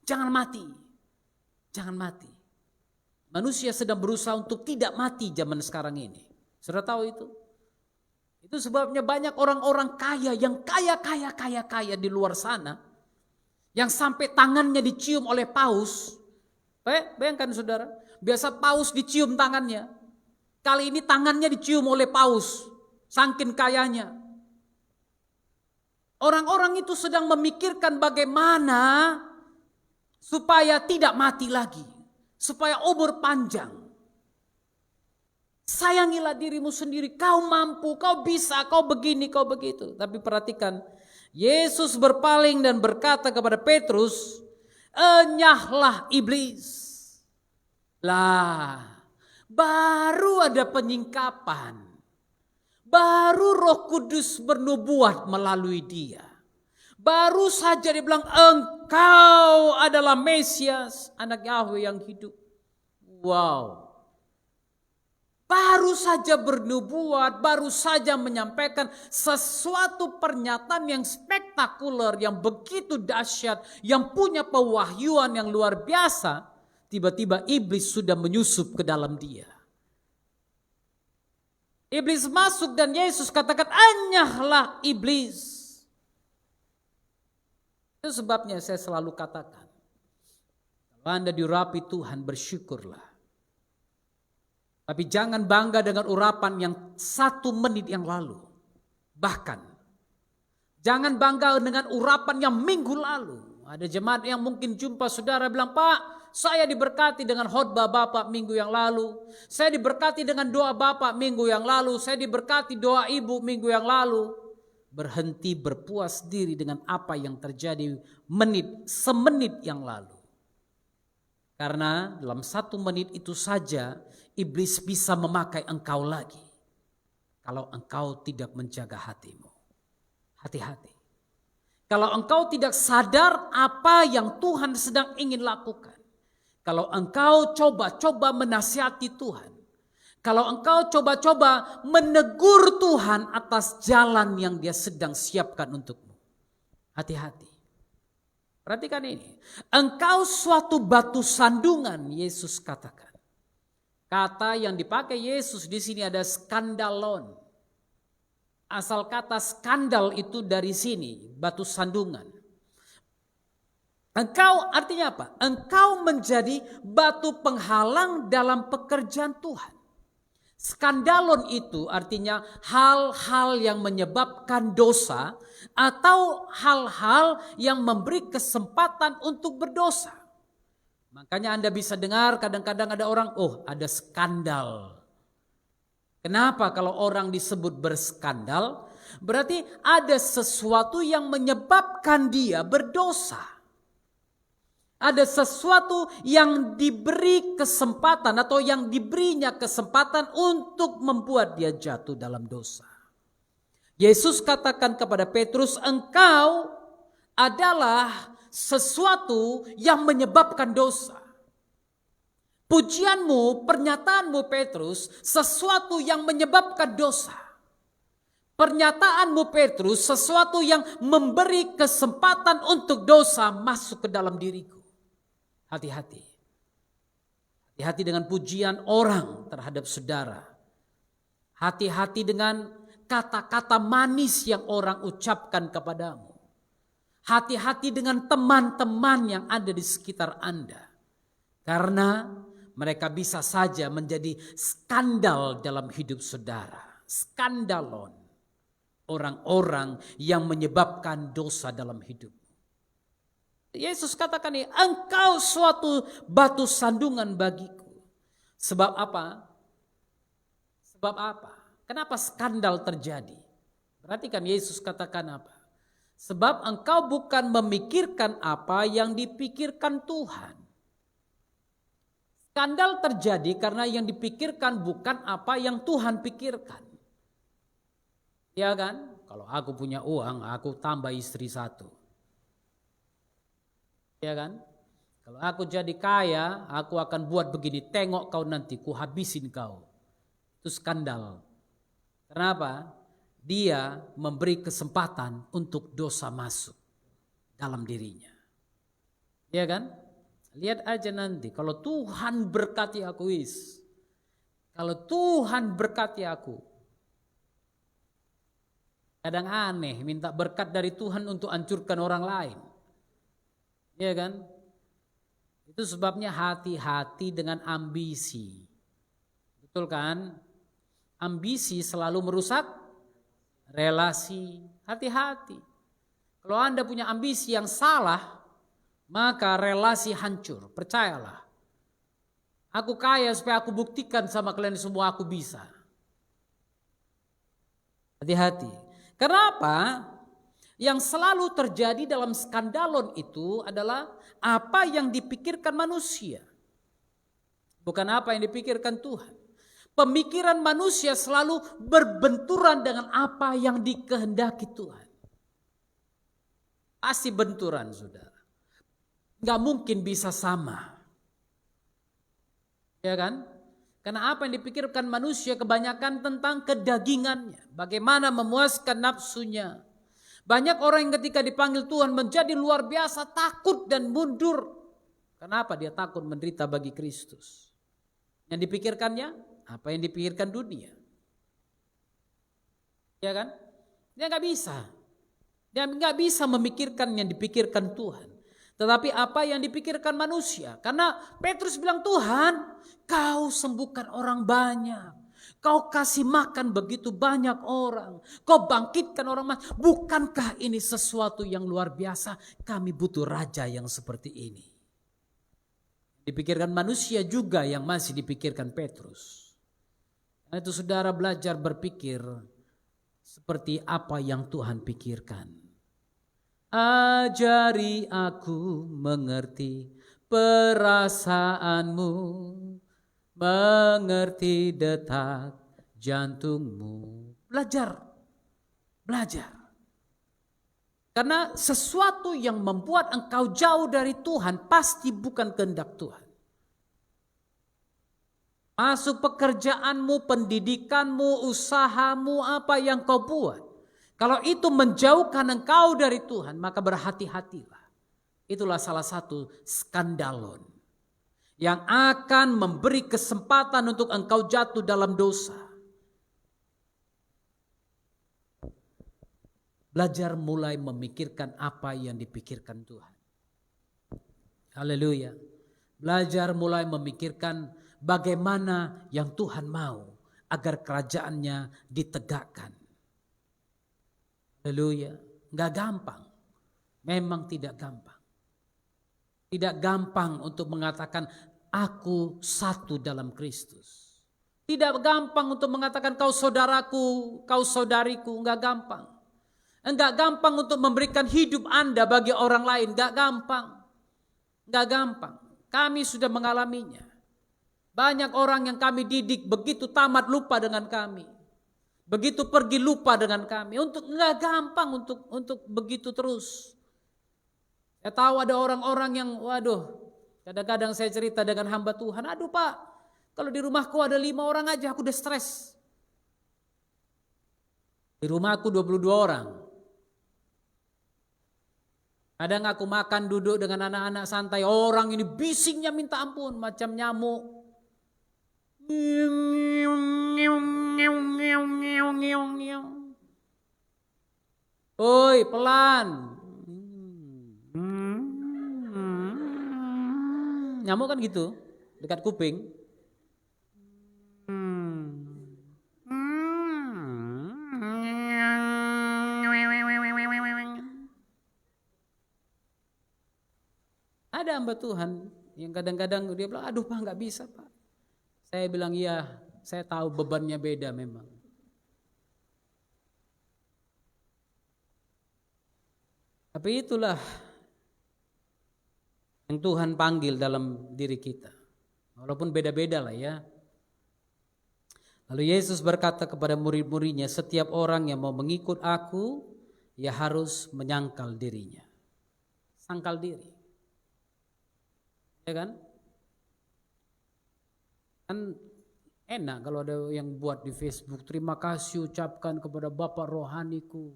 Jangan mati. Jangan mati. Manusia sedang berusaha untuk tidak mati zaman sekarang ini. Sudah tahu itu? Itu sebabnya banyak orang-orang kaya yang kaya di luar sana. Yang sampai tangannya dicium oleh paus. Bayangkan saudara, biasa paus dicium tangannya. Kali ini tangannya dicium oleh paus, saking kayanya. Orang-orang itu sedang memikirkan bagaimana supaya tidak mati lagi. Supaya umur panjang. Sayangilah dirimu sendiri, kau mampu, kau bisa, kau begini, kau begitu. Tapi perhatikan, Yesus berpaling dan berkata kepada Petrus, enyahlah iblis. Lah, baru ada penyingkapan. Baru Roh Kudus bernubuat melalui dia. Baru saja dia bilang, engkau adalah Mesias, anak Yahweh yang hidup. Wow. Baru saja bernubuat, baru saja menyampaikan sesuatu pernyataan yang spektakuler, yang begitu dahsyat, yang punya pewahyuan yang luar biasa. Tiba-tiba iblis sudah menyusup ke dalam dia. Iblis masuk dan Yesus katakan, "Anyahlah iblis." Itu sebabnya saya selalu katakan, kalau Anda diurapi Tuhan, bersyukurlah. Tapi jangan bangga dengan urapan yang 1 menit yang lalu. Bahkan, jangan bangga dengan urapan yang minggu lalu. Ada jemaat yang mungkin jumpa saudara bilang, "Pak, saya diberkati dengan khotbah Bapak minggu yang lalu. Saya diberkati dengan doa Bapak minggu yang lalu. Saya diberkati doa Ibu minggu yang lalu." Berhenti berpuas diri dengan apa yang terjadi semenit yang lalu. Karena dalam 1 menit itu saja iblis bisa memakai engkau lagi. Kalau engkau tidak menjaga hatimu. Hati-hati. Kalau engkau tidak sadar apa yang Tuhan sedang ingin lakukan. Kalau engkau coba-coba menasihati Tuhan. Kalau engkau coba-coba menegur Tuhan atas jalan yang Dia sedang siapkan untukmu. Hati-hati. Perhatikan ini. Engkau suatu batu sandungan, Yesus katakan. Kata yang dipakai Yesus di sini ada skandalon. Asal kata skandal itu dari sini, batu sandungan. Engkau artinya apa? Engkau menjadi batu penghalang dalam pekerjaan Tuhan. Skandalon itu artinya hal-hal yang menyebabkan dosa atau hal-hal yang memberi kesempatan untuk berdosa. Makanya Anda bisa dengar kadang-kadang ada orang, "Oh, ada skandal." Kenapa kalau orang disebut berskandal? Berarti ada sesuatu yang menyebabkan dia berdosa. Ada sesuatu yang diberi kesempatan atau yang diberinya kesempatan untuk membuat dia jatuh dalam dosa. Yesus katakan kepada Petrus, "Engkau adalah sesuatu yang menyebabkan dosa." Pujianmu, pernyataanmu Petrus, sesuatu yang menyebabkan dosa. Pernyataanmu Petrus, sesuatu yang memberi kesempatan untuk dosa masuk ke dalam diriku. Hati-hati. Hati-hati dengan pujian orang terhadap saudara. Hati-hati dengan kata-kata manis yang orang ucapkan kepadamu. Hati-hati dengan teman-teman yang ada di sekitar Anda. Karena mereka bisa saja menjadi skandal dalam hidup saudara. Skandalon. Orang-orang yang menyebabkan dosa dalam hidup. Yesus katakan ini, "Engkau suatu batu sandungan bagiku." Sebab apa? Sebab apa? Kenapa skandal terjadi? Perhatikan Yesus katakan apa? Sebab engkau bukan memikirkan apa yang dipikirkan Tuhan. Skandal terjadi karena yang dipikirkan bukan apa yang Tuhan pikirkan. Ya kan? Kalau aku punya uang, aku tambah istri 1. Ya kan? Kalau aku jadi kaya, aku akan buat begini. Tengok kau nanti, ku habisin kau. Itu skandal. Kenapa? Dia memberi kesempatan untuk dosa masuk dalam dirinya. Ya kan? Lihat aja nanti. Kalau Tuhan berkati aku, kalau Tuhan berkati aku. Kadang aneh, minta berkat dari Tuhan untuk hancurkan orang lain. Ya kan? Itu sebabnya hati-hati dengan ambisi. Betul kan? Ambisi selalu merusak relasi. Hati-hati. Kalau Anda punya ambisi yang salah, maka relasi hancur. Percayalah. Aku kaya supaya aku buktikan sama kalian semua aku bisa. Hati-hati. Kenapa? Yang selalu terjadi dalam skandalon itu adalah apa yang dipikirkan manusia. Bukan apa yang dipikirkan Tuhan. Pemikiran manusia selalu berbenturan dengan apa yang dikehendaki Tuhan. Pasti benturan, saudara. Gak mungkin bisa sama. Ya kan? Karena apa yang dipikirkan manusia kebanyakan tentang kedagingannya. Bagaimana memuaskan nafsunya. Banyak orang yang ketika dipanggil Tuhan menjadi luar biasa takut dan mundur. Kenapa dia takut menderita bagi Kristus? Yang dipikirkannya, apa yang dipikirkan dunia. Ya kan? Dia nggak bisa. Dia nggak bisa memikirkan yang dipikirkan Tuhan. Tetapi apa yang dipikirkan manusia. Karena Petrus bilang, Tuhan, kau sembuhkan orang banyak. Kau kasih makan begitu banyak orang. Kau bangkitkan orang. Bukankah ini sesuatu yang luar biasa? Kami butuh raja yang seperti ini. Dipikirkan manusia juga yang masih dipikirkan Petrus. Karena itu saudara belajar berpikir seperti apa yang Tuhan pikirkan. Ajari aku mengerti perasaanmu, mengerti detak jantungmu. Belajar. Karena sesuatu yang membuat engkau jauh dari Tuhan pasti bukan kehendak Tuhan. Masuk pekerjaanmu, pendidikanmu, usahamu, apa yang kau buat. Kalau itu menjauhkan engkau dari Tuhan, maka berhati-hatilah. Itulah salah satu skandalon yang akan memberi kesempatan untuk engkau jatuh dalam dosa. Belajar mulai memikirkan apa yang dipikirkan Tuhan. Haleluya. Belajar mulai memikirkan bagaimana yang Tuhan mau agar kerajaannya ditegakkan. Haleluya. Enggak gampang. Memang tidak gampang. Tidak gampang untuk mengatakan aku satu dalam Kristus. Tidak gampang untuk mengatakan kau saudaraku, kau saudariku. Enggak gampang. Enggak gampang untuk memberikan hidup Anda bagi orang lain. Enggak gampang. Enggak gampang. Kami sudah mengalaminya. Banyak orang yang kami didik begitu tamat lupa dengan kami. Begitu pergi lupa dengan kami. Enggak gampang untuk begitu terus. Saya tahu ada orang-orang yang kadang-kadang saya cerita dengan hamba Tuhan. Aduh Pak, kalau di rumahku ada 5 orang aja aku udah stres. Di rumahku 22 orang. Kadang aku makan duduk dengan anak-anak santai. Orang ini bisingnya minta ampun macam nyamuk. Oi, pelan. Nyamuk kan gitu, dekat kuping. Ada hamba Tuhan yang kadang-kadang dia bilang, aduh Pak nggak bisa Pak. Saya bilang iya, saya tahu bebannya beda memang. Tapi itulah yang Tuhan panggil dalam diri kita. Walaupun beda-beda lah ya. Lalu Yesus berkata kepada murid-muridnya, setiap orang yang mau mengikut aku, ya harus menyangkal dirinya. Sangkal diri. Ya kan? Kan enak kalau ada yang buat di Facebook, terima kasih ucapkan kepada Bapak rohaniku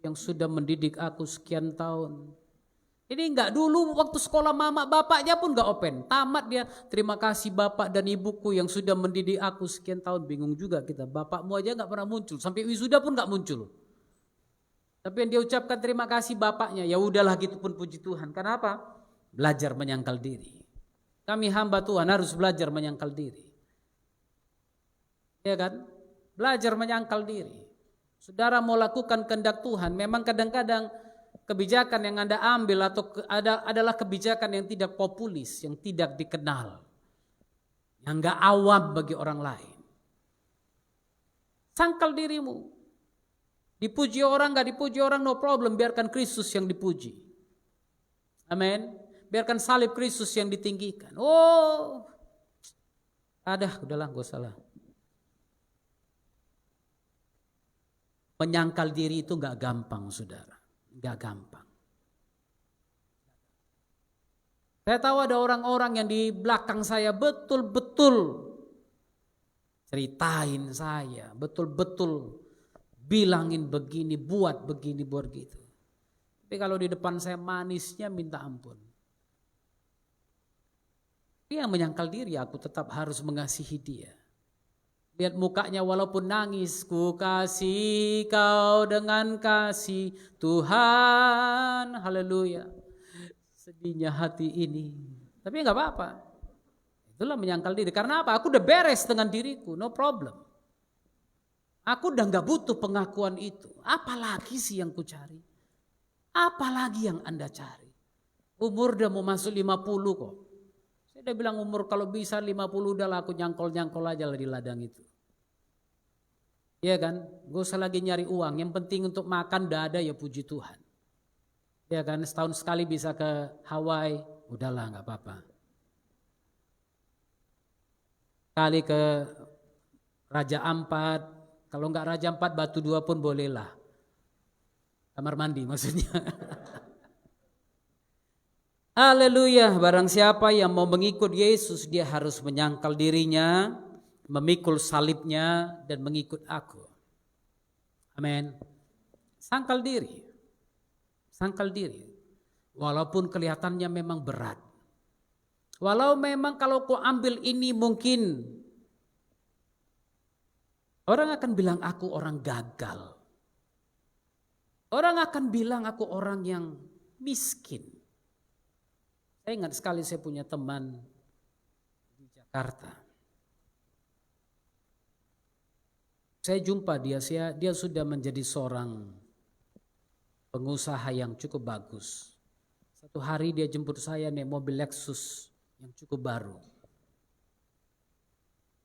yang sudah mendidik aku sekian tahun. Ini enggak dulu waktu sekolah mama bapaknya pun enggak open. Tamat dia, terima kasih Bapak dan Ibuku yang sudah mendidik aku sekian tahun. Bingung juga kita, bapakmu aja enggak pernah muncul, sampai wisuda pun enggak muncul. Tapi yang dia ucapkan terima kasih bapaknya, ya udahlah gitu pun puji Tuhan. Kenapa? Belajar menyangkal diri. Kami hamba Tuhan harus belajar menyangkal diri. Ya kan? Belajar menyangkal diri. Saudara mau lakukan kehendak Tuhan, memang kadang-kadang kebijakan yang Anda ambil adalah kebijakan yang tidak populis, yang tidak dikenal, yang enggak awam bagi orang lain. Sangkal dirimu. Dipuji orang, enggak dipuji orang, no problem, biarkan Kristus yang dipuji. Amin. Biarkan salib Kristus yang ditinggikan. Oh, udahlah, gak usah lah. Menyangkal diri itu gak gampang, saudara. Gak gampang. Saya tahu ada orang-orang yang di belakang saya betul-betul ceritain saya, betul-betul bilangin begini, buat begini, buat gitu. Tapi kalau di depan saya manisnya minta ampun. Dia yang menyangkal diri, aku tetap harus mengasihi dia. Lihat mukanya walaupun nangis, ku kasih kau dengan kasih Tuhan, haleluya. Sedihnya hati ini, tapi nggak apa-apa. Itulah menyangkal diri. Karena apa? Aku udah beres dengan diriku, no problem. Aku udah nggak butuh pengakuan itu. Apalagi sih yang ku cari? Apalagi yang Anda cari? Umur udah mau masuk 50 kok. Saya udah bilang umur kalau bisa 50 udah lah aku nyangkol-nyangkol aja lah di ladang itu. Iya kan? Gak usah lagi nyari uang. Yang penting untuk makan udah ada, ya puji Tuhan. Ya kan? Setahun sekali bisa ke Hawaii, udahlah gak apa-apa. Kali ke Raja Ampat, kalau nggak Raja Ampat Batu Dua pun bolehlah. Kamar mandi maksudnya. Haleluya, barang siapa yang mau mengikut Yesus, dia harus menyangkal dirinya, memikul salibnya, dan mengikut aku. Amin. Sangkal diri. Sangkal diri. Walaupun kelihatannya memang berat. Walau memang kalau kau ambil ini mungkin orang akan bilang aku orang gagal. Orang akan bilang aku orang yang miskin. Saya ingat sekali saya punya teman di Jakarta. Saya jumpa dia sudah menjadi seorang pengusaha yang cukup bagus. Satu hari dia jemput saya naik mobil Lexus yang cukup baru.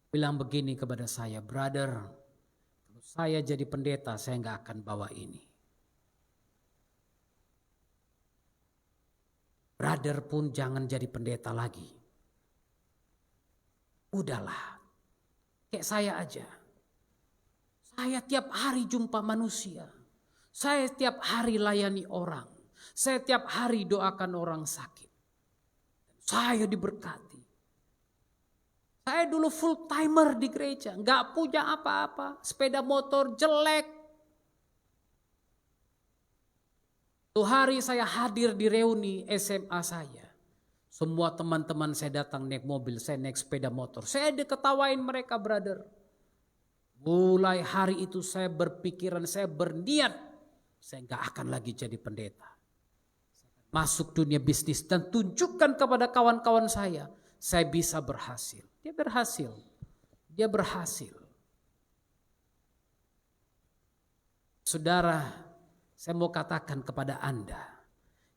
Bilang begini kepada saya, brother, kalau saya jadi pendeta saya nggak akan bawa ini. Brother pun jangan jadi pendeta lagi. Udahlah, kayak saya aja. Saya tiap hari jumpa manusia. Saya tiap hari layani orang. Saya tiap hari doakan orang sakit. Saya diberkati. Saya dulu full timer di gereja. Gak punya apa-apa. Sepeda motor jelek. Tuh hari saya hadir di reuni SMA saya. Semua teman-teman saya datang naik mobil, saya naik sepeda motor. Saya diketawain mereka, brother. Mulai hari itu saya berpikiran, saya berniat. Saya gak akan lagi jadi pendeta. Masuk dunia bisnis dan tunjukkan kepada kawan-kawan saya bisa berhasil. Dia berhasil. Dia berhasil. Saudara, saya mau katakan kepada Anda,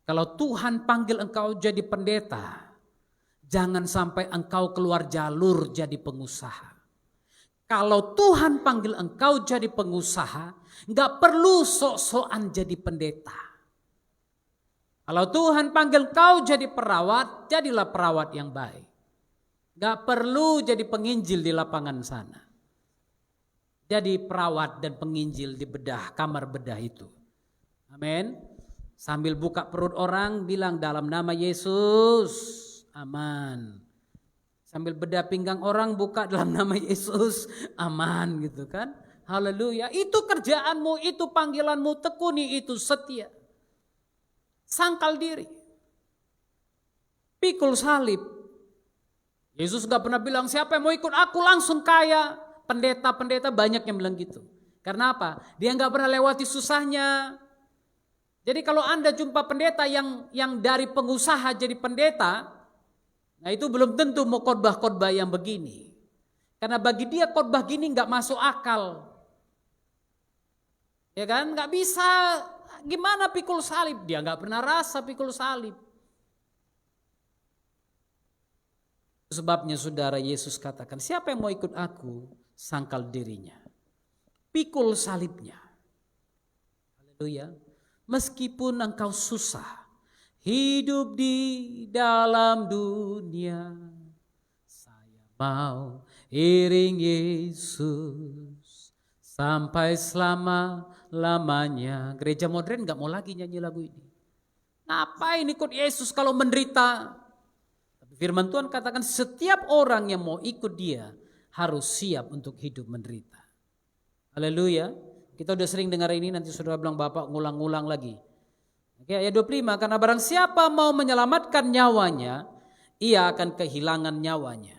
kalau Tuhan panggil engkau jadi pendeta, jangan sampai engkau keluar jalur jadi pengusaha. Kalau Tuhan panggil engkau jadi pengusaha, nggak perlu sok-sokan jadi pendeta. Kalau Tuhan panggil engkau jadi perawat, jadilah perawat yang baik. Nggak perlu jadi penginjil di lapangan sana. Jadi perawat dan penginjil di kamar bedah itu. Amin. Sambil buka perut orang bilang dalam nama Yesus, aman. Sambil bedah pinggang orang buka dalam nama Yesus, aman gitu kan. Haleluya. Itu kerjaanmu, itu panggilanmu, tekuni itu, setia. Sangkal diri. Pikul salib. Yesus gak pernah bilang siapa yang mau ikut aku langsung kaya. Pendeta-pendeta banyak yang bilang gitu. Karena apa? Dia gak pernah lewati susahnya. Jadi kalau Anda jumpa pendeta yang dari pengusaha jadi pendeta, nah itu belum tentu mau khotbah-khotbah yang begini. Karena bagi dia khotbah gini gak masuk akal. Ya kan? Gak bisa, gimana pikul salib? Dia gak pernah rasa pikul salib. Sebabnya saudara, Yesus katakan, siapa yang mau ikut aku, sangkal dirinya. Pikul salibnya. Haleluya. Meskipun engkau susah hidup di dalam dunia, saya mau iring Yesus sampai selama-lamanya. Gereja modern gak mau lagi nyanyi lagu ini. Ngapain ikut Yesus kalau menderita? Tapi firman Tuhan katakan setiap orang yang mau ikut dia harus siap untuk hidup menderita. Haleluya. Kita udah sering dengar ini, nanti saudara bilang Bapak ngulang-ngulang lagi. Oke, ayat 25, karena barang siapa mau menyelamatkan nyawanya, ia akan kehilangan nyawanya.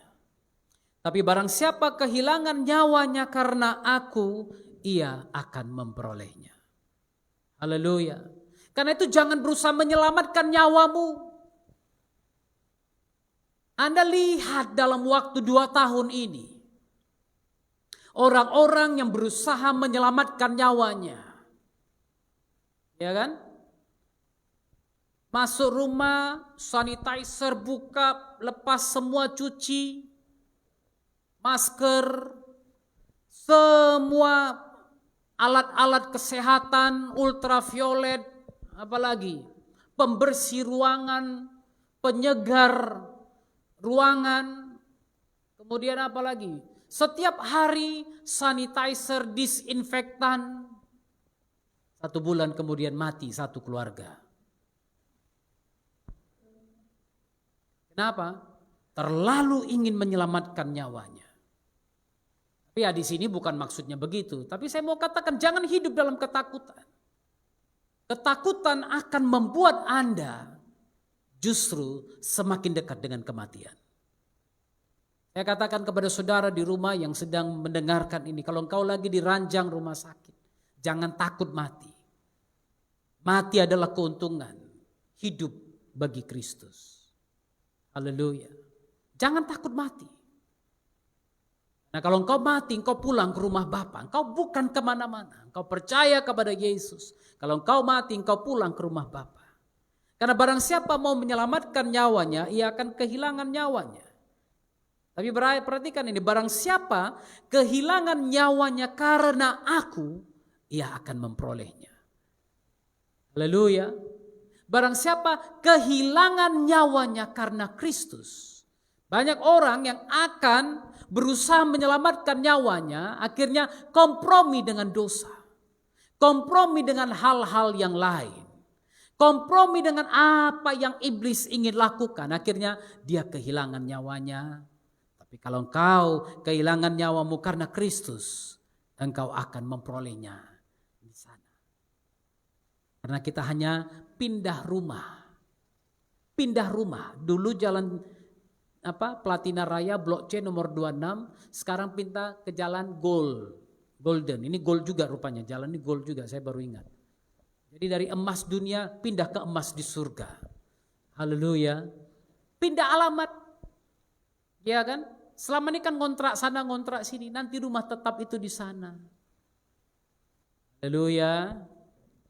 Tapi barang siapa kehilangan nyawanya karena aku, ia akan memperolehnya. Haleluya. Karena itu jangan berusaha menyelamatkan nyawamu. Anda lihat dalam waktu 2 tahun ini, orang-orang yang berusaha menyelamatkan nyawanya. Ya kan? Masuk rumah, sanitizer buka, lepas semua cuci, masker, semua alat-alat kesehatan, ultraviolet, apalagi pembersih ruangan, penyegar ruangan, kemudian apalagi setiap hari sanitizer, disinfektan. 1 bulan kemudian mati 1 keluarga. Kenapa? Terlalu ingin menyelamatkan nyawanya. Tapi ya di sini bukan maksudnya begitu. Tapi saya mau katakan jangan hidup dalam ketakutan. Ketakutan akan membuat Anda justru semakin dekat dengan kematian. Saya katakan kepada saudara di rumah yang sedang mendengarkan ini, kalau engkau lagi di ranjang rumah sakit, jangan takut mati. Mati adalah keuntungan hidup bagi Kristus. Haleluya. Jangan takut mati. Nah kalau engkau mati, engkau pulang ke rumah Bapa, engkau bukan kemana-mana. Engkau percaya kepada Yesus. Kalau engkau mati, engkau pulang ke rumah Bapa. Karena barang siapa mau menyelamatkan nyawanya, ia akan kehilangan nyawanya. Tapi perhatikan ini, barang siapa kehilangan nyawanya karena aku, ia akan memperolehnya. Haleluya. Barang siapa kehilangan nyawanya karena Kristus. Banyak orang yang akan berusaha menyelamatkan nyawanya, akhirnya kompromi dengan dosa. Kompromi dengan hal-hal yang lain. Kompromi dengan apa yang iblis ingin lakukan. Akhirnya dia kehilangan nyawanya. Tapi kalau engkau kehilangan nyawamu karena Kristus, engkau akan memperolehnya di sana. Karena kita hanya pindah rumah. Pindah rumah. Dulu jalan Platina Raya Blok C nomor 26, sekarang pindah ke jalan Golden. Ini gold juga rupanya, jalan ini gold juga, saya baru ingat. Jadi dari emas dunia pindah ke emas di surga. Haleluya. Pindah alamat. Ya kan? Selama ini kan ngontrak sana, ngontrak sini, nanti rumah tetap itu di sana. Haleluya.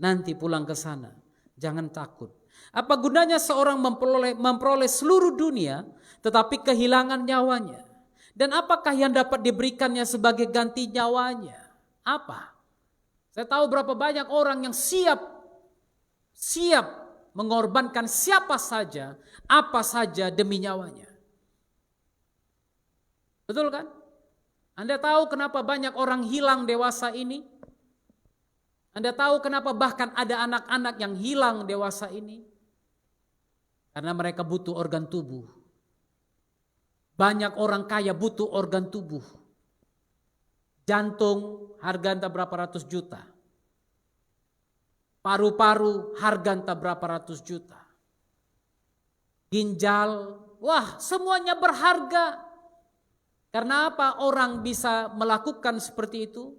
Nanti pulang ke sana. Jangan takut. Apa gunanya seorang memperoleh seluruh dunia tetapi kehilangan nyawanya? Dan apakah yang dapat diberikannya sebagai ganti nyawanya? Apa? Saya tahu berapa banyak orang yang siap mengorbankan siapa saja, apa saja demi nyawanya. Betul kan? Anda tahu kenapa banyak orang hilang dewasa ini? Anda tahu kenapa bahkan ada anak-anak yang hilang dewasa ini? Karena mereka butuh organ tubuh. Banyak orang kaya butuh organ tubuh. Jantung harga entah berapa ratus juta. Paru-paru harga entah berapa ratus juta. Ginjal, wah semuanya berharga. Karena apa orang bisa melakukan seperti itu?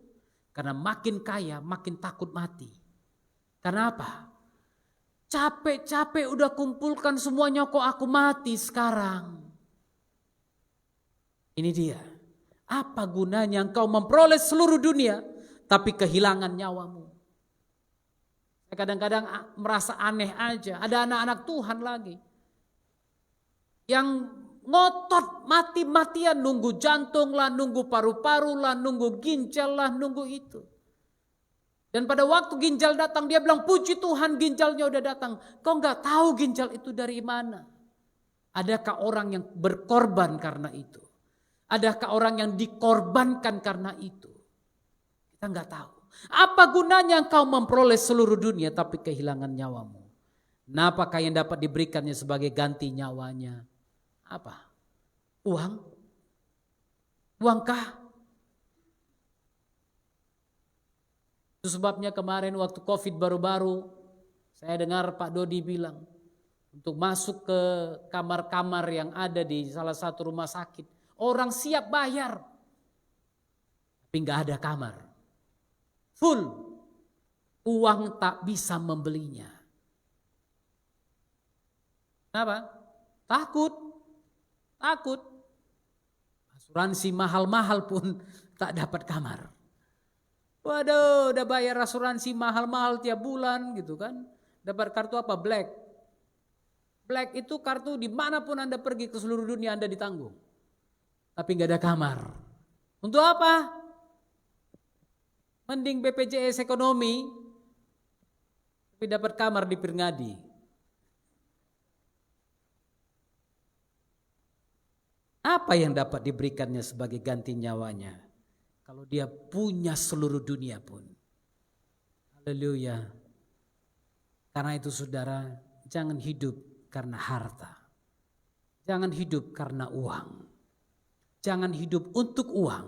Karena makin kaya makin takut mati. Karena apa? Capek-capek udah kumpulkan semuanya kok aku mati sekarang. Ini dia. Apa gunanya engkau memperoleh seluruh dunia tapi kehilangan nyawamu? Saya kadang-kadang merasa aneh aja. Ada anak-anak Tuhan lagi. Yang ngotot mati-matian nunggu jantung lah, nunggu paru-paru lah, nunggu ginjal lah, nunggu itu. Dan pada waktu ginjal datang dia bilang puji Tuhan ginjalnya udah datang. Kau nggak tahu ginjal itu dari mana? Adakah orang yang berkorban karena itu? Adakah orang yang dikorbankan karena itu? Kita nggak tahu. Apa gunanya engkau memperoleh seluruh dunia tapi kehilangan nyawamu? Nah, apakah yang dapat diberikannya sebagai ganti nyawanya? Apa? Uang? Uangkah? Itu sebabnya kemarin waktu COVID baru-baru saya dengar Pak Dodi bilang untuk masuk ke kamar-kamar yang ada di salah satu rumah sakit. Orang siap bayar, tapi nggak ada kamar. Full, uang tak bisa membelinya. Kenapa? Takut. Asuransi mahal-mahal pun tak dapat kamar. Waduh, udah bayar asuransi mahal-mahal tiap bulan gitu kan. Dapat kartu apa? Black. Black itu kartu dimanapun Anda pergi ke seluruh dunia Anda ditanggung. Tapi nggak ada kamar. Untuk apa? Mending BPJS ekonomi, tapi dapat kamar di Pirngadi. Apa yang dapat diberikannya sebagai ganti nyawanya? Kalau dia punya seluruh dunia pun. Haleluya. Karena itu saudara, jangan hidup karena harta. Jangan hidup karena uang. Jangan hidup untuk uang.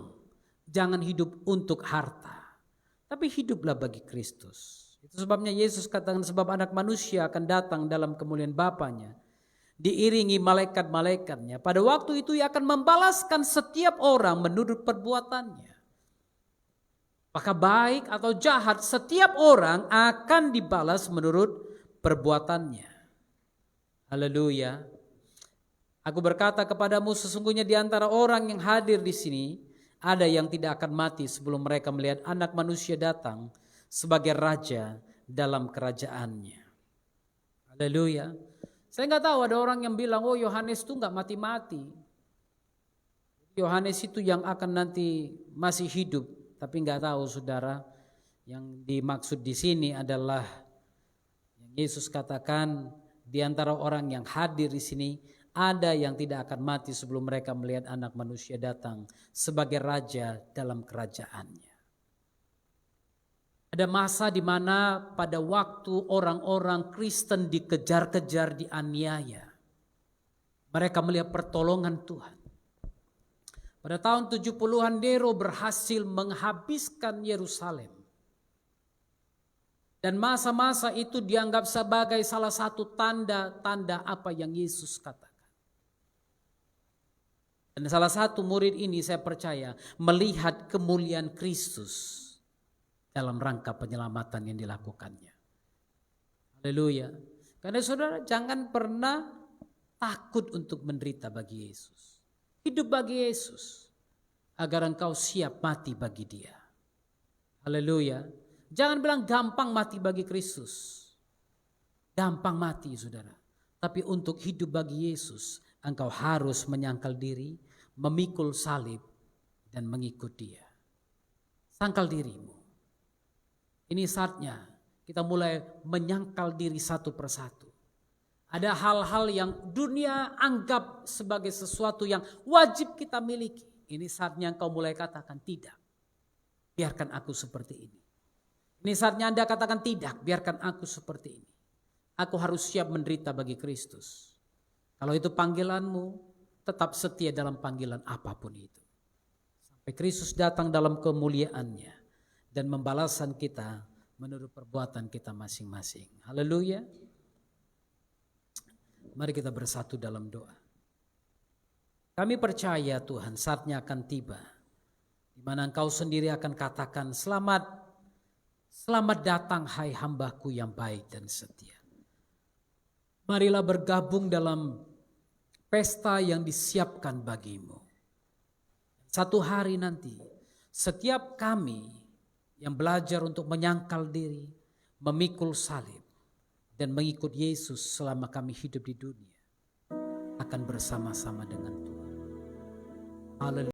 Jangan hidup untuk harta. Tapi hiduplah bagi Kristus. Itu sebabnya Yesus katakan sebab anak manusia akan datang dalam kemuliaan Bapanya. Diiringi malaikat-malaikatnya. Pada waktu itu ia akan membalaskan setiap orang menurut perbuatannya. Maka baik atau jahat setiap orang akan dibalas menurut perbuatannya. Haleluya. Aku berkata kepadamu sesungguhnya di antara orang yang hadir di sini ada yang tidak akan mati sebelum mereka melihat anak manusia datang sebagai raja dalam kerajaannya. Haleluya. Saya nggak tahu ada orang yang bilang oh Yohanes itu nggak mati-mati. Yohanes itu yang akan nanti masih hidup. Tapi nggak tahu saudara, yang dimaksud di sini adalah yang Yesus katakan di antara orang yang hadir di sini ada yang tidak akan mati sebelum mereka melihat anak manusia datang sebagai raja dalam kerajaannya. Ada masa di mana pada waktu orang-orang Kristen dikejar-kejar, dianiaya, mereka melihat pertolongan Tuhan. Pada tahun 70-an Nero berhasil menghabiskan Yerusalem. Dan masa-masa itu dianggap sebagai salah satu tanda-tanda apa yang Yesus katakan. Dan salah satu murid ini saya percaya melihat kemuliaan Kristus dalam rangka penyelamatan yang dilakukannya. Haleluya. Karena saudara jangan pernah takut untuk menderita bagi Yesus. Hidup bagi Yesus agar engkau siap mati bagi Dia. Haleluya. Jangan bilang gampang mati bagi Kristus. Gampang mati saudara. Tapi untuk hidup bagi Yesus engkau harus menyangkal diri, memikul salib dan mengikut Dia. Sangkal dirimu. Ini saatnya kita mulai menyangkal diri satu persatu. Ada hal-hal yang dunia anggap sebagai sesuatu yang wajib kita miliki. Ini saatnya engkau mulai katakan tidak. Biarkan aku seperti ini. Ini saatnya Anda katakan tidak. Biarkan aku seperti ini. Aku harus siap menderita bagi Kristus. Kalau itu panggilanmu, tetap setia dalam panggilan apapun itu. Sampai Kristus datang dalam kemuliaannya. Dan membalasan kita menurut perbuatan kita masing-masing. Haleluya. Mari kita bersatu dalam doa. Kami percaya Tuhan saatnya akan tiba. Di mana Engkau sendiri akan katakan selamat. Selamat datang hai hambaku yang baik dan setia. Marilah bergabung dalam pesta yang disiapkan bagimu. Satu hari nanti setiap kami yang belajar untuk menyangkal diri, memikul salib, dan mengikut Yesus selama kami hidup di dunia akan bersama-sama dengan Tuhan. Haleluya.